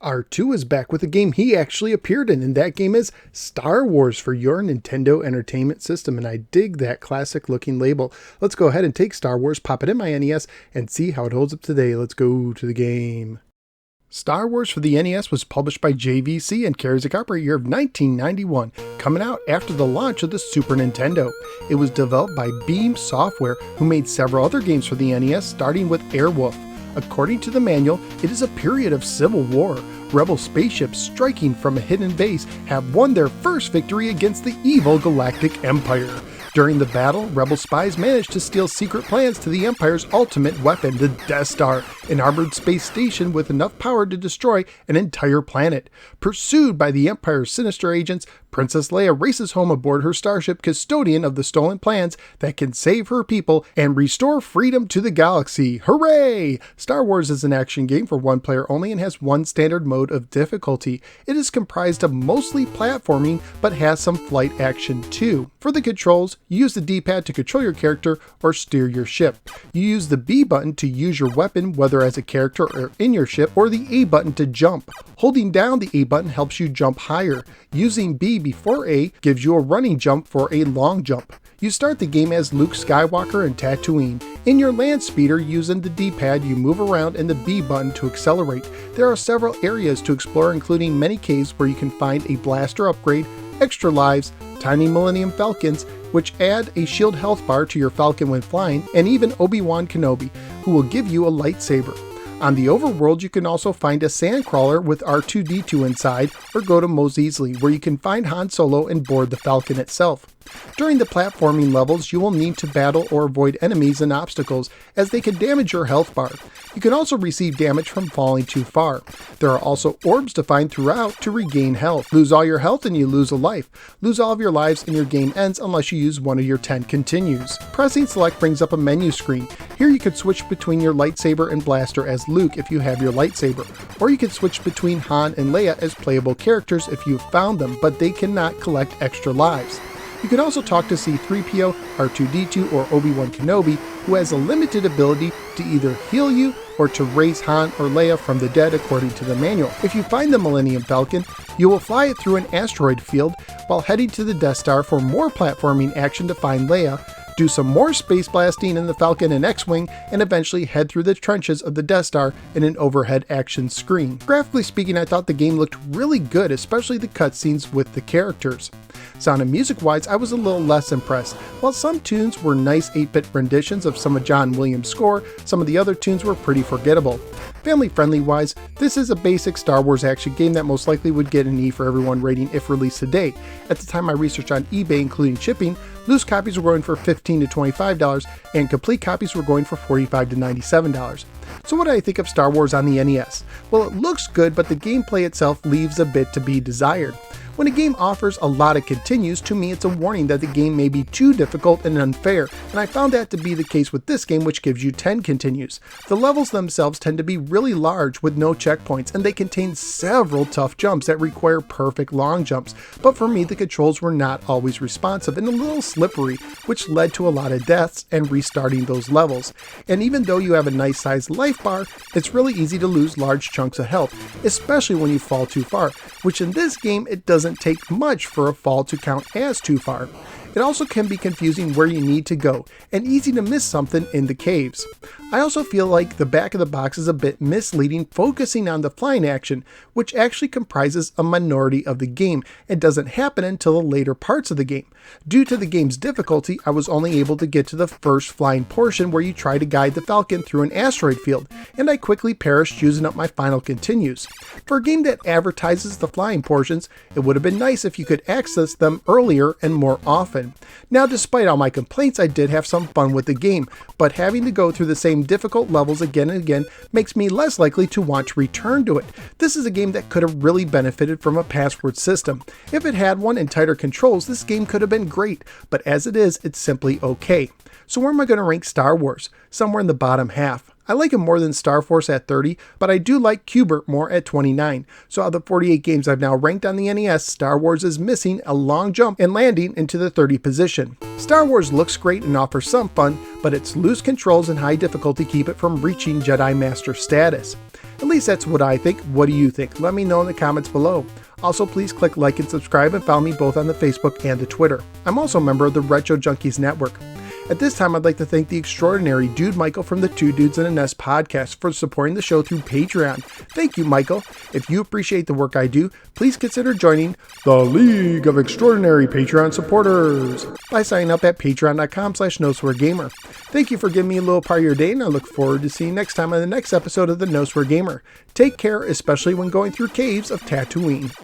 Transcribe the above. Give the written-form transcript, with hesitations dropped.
R2 is back with a game he actually appeared in, and that game is Star Wars for your Nintendo Entertainment System, and I dig that classic looking label. Let's go ahead and take Star Wars, pop it in my NES, and see how it holds up today. Let's go to the game. Star Wars for the NES was published by JVC and carries a copyright year of 1991, coming out after the launch of the Super Nintendo. It was developed by Beam Software, who made several other games for the NES, starting with Airwolf. According to the manual, it is a period of civil war. Rebel spaceships striking from a hidden base have won their first victory against the evil Galactic Empire. During the battle, Rebel spies managed to steal secret plans to the Empire's ultimate weapon, the Death Star, an armored space station with enough power to destroy an entire planet. Pursued by the Empire's sinister agents, Princess Leia races home aboard her starship, custodian of the stolen plans that can save her people and restore freedom to the galaxy. Hooray! Star Wars is an action game for one player only and has one standard mode of difficulty. It is comprised of mostly platforming, but has some flight action too. For the controls, you use the D-pad to control your character or steer your ship. You use the B button to use your weapon, whether as a character or in your ship, or the A button to jump. Holding down the A button helps you jump higher. Using B before A gives you a running jump for a long jump. You start the game as Luke Skywalker in Tatooine. In your land speeder, using the D-pad, you move around and the B button to accelerate. There are several areas to explore, including many caves where you can find a blaster upgrade, extra lives, tiny Millennium Falcons, which add a shield health bar to your Falcon when flying, and even Obi-Wan Kenobi, who will give you a lightsaber. On the overworld, you can also find a sandcrawler with R2-D2 inside, or go to Mos Eisley, where you can find Han Solo and board the Falcon itself. During the platforming levels, you will need to battle or avoid enemies and obstacles, as they can damage your health bar. You can also receive damage from falling too far. There are also orbs to find throughout to regain health. Lose all your health and you lose a life. Lose all of your lives and your game ends unless you use one of your 10 continues. Pressing select brings up a menu screen. Here you can switch between your lightsaber and blaster as Luke if you have your lightsaber, or you can switch between Han and Leia as playable characters if you've found them, but they cannot collect extra lives. You can also talk to C-3PO, R2-D2, or Obi-Wan Kenobi, who has a limited ability to either heal you or to raise Han or Leia from the dead according to the manual. If you find the Millennium Falcon, you will fly it through an asteroid field while heading to the Death Star for more platforming action to find Leia, do some more space blasting in the Falcon and X-Wing, and eventually head through the trenches of the Death Star in an overhead action screen. Graphically speaking, I thought the game looked really good, especially the cutscenes with the characters. Sound and music-wise, I was a little less impressed. While some tunes were nice 8-bit renditions of some of John Williams' score, some of the other tunes were pretty forgettable. Family-friendly-wise, this is a basic Star Wars action game that most likely would get an E for everyone rating if released today. At the time I researched on eBay, including shipping, loose copies were going for $15 to $25, and complete copies were going for $45 to $97. So what do I think of Star Wars on the NES? Well, it looks good, but the gameplay itself leaves a bit to be desired. When a game offers a lot of continues, to me it's a warning that the game may be too difficult and unfair, and I found that to be the case with this game, which gives you 10 continues. The levels themselves tend to be really large with no checkpoints, and they contain several tough jumps that require perfect long jumps, but for me the controls were not always responsive and a little slippery, which led to a lot of deaths and restarting those levels. And even though you have a nice sized life bar, it's really easy to lose large chunks of health, especially when you fall too far, which in this game it doesn't take much for a fall to count as too far. It also can be confusing where you need to go, and easy to miss something in the caves. I also feel like the back of the box is a bit misleading, focusing on the flying action, which actually comprises a minority of the game and doesn't happen until the later parts of the game. Due to the game's difficulty, I was only able to get to the first flying portion where you try to guide the Falcon through an asteroid field, and I quickly perished using up my final continues. For a game that advertises the flying portions, it would have been nice if you could access them earlier and more often. Now, despite all my complaints, I did have some fun with the game, but having to go through the same difficult levels again and again makes me less likely to want to return to it. This is a game that could have really benefited from a password system. If it had one and tighter controls, this game could have been great, but as it is, it's simply okay. So where am I going to rank Star Wars? Somewhere in the bottom half. I like him more than Star Force at 30, but I do like Q*bert more at 29. So out of the 48 games I've now ranked on the NES, Star Wars is missing a long jump and landing into the 30 position. Star Wars looks great and offers some fun, but its loose controls and high difficulty keep it from reaching Jedi Master status. At least that's what I think. What do you think? Let me know in the comments below. Also, please click like and subscribe and follow me both on the Facebook and the Twitter. I'm also a member of the Retro Junkies Network. At this time, I'd like to thank the extraordinary Dude Michael from the Two Dudes and a NES podcast for supporting the show through Patreon. Thank you, Michael. If you appreciate the work I do, please consider joining the League of Extraordinary Patreon Supporters by signing up at patreon.com/NoSwearGamer. Thank you for giving me a little part of your day, and I look forward to seeing you next time on the next episode of the No Swear Gamer. Take care, especially when going through caves of Tatooine.